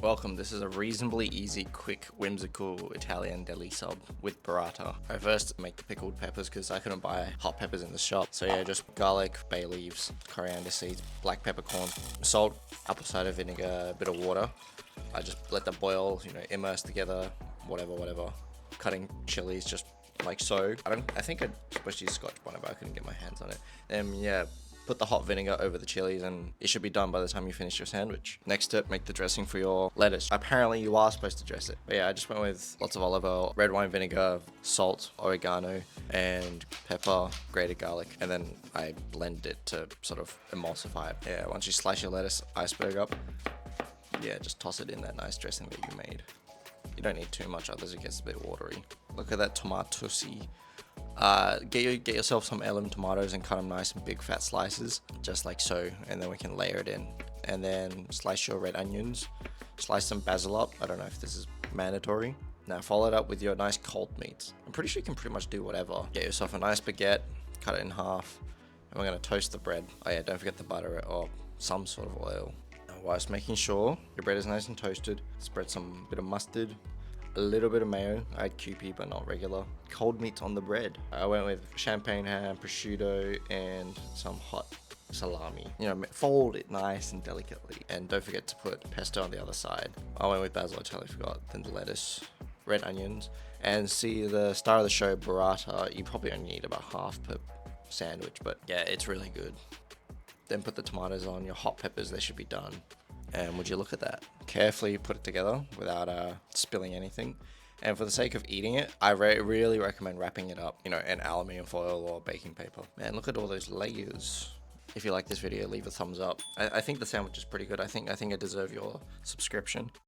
Welcome, this is a reasonably easy, quick, whimsical Italian deli sub with burrata. I first make the pickled peppers because I couldn't buy hot peppers in the shop. So yeah, just garlic, bay leaves, coriander seeds, black peppercorn, salt, apple cider vinegar, a bit of water. I just let them boil, immerse together, whatever. Cutting chilies just like so. I think I'd supposed to use Scotch bonnet, but I couldn't get my hands on it. Yeah, put the hot vinegar over the chilies and it should be done by the time you finish your sandwich. Next step, make the dressing for your lettuce. Apparently you are supposed to dress it. But yeah, I just went with lots of olive oil, red wine vinegar, salt, oregano, and pepper, grated garlic. And then I blend it to sort of emulsify it. Yeah, once you slice your lettuce iceberg up, yeah, just toss it in that nice dressing that you made. You don't need too much, otherwise it gets a bit watery. Look at that tomatosi. Get yourself some heirloom tomatoes and cut them nice and big fat slices, just like so, and then we can layer it in. And then slice your red onions, slice some basil up. I don't know if this is mandatory. Now follow it up with your nice cold meats. I'm pretty sure you can pretty much do whatever. Get yourself a nice baguette, cut it in half, and we're gonna toast the bread. Oh yeah, don't forget the butter or some sort of oil. Now, whilst making sure your bread is nice and toasted, spread some bit of mustard, a little bit of mayo. I had QP but not regular. Cold meats on the bread. I went with champagne ham, prosciutto, and some hot salami. Fold it nice and delicately. And don't forget to put pesto on the other side. I went with basil, I totally forgot. Then the lettuce, red onions, and see the star of the show, burrata. You probably only need about half per sandwich, but yeah, it's really good. Then put the tomatoes on, your hot peppers, they should be done. And would you look at that? Carefully put it together without spilling anything. And for the sake of eating it, I really recommend wrapping it up, in aluminium foil or baking paper. Man, look at all those layers. If you like this video, leave a thumbs up. I think the sandwich is pretty good. I think I deserve your subscription.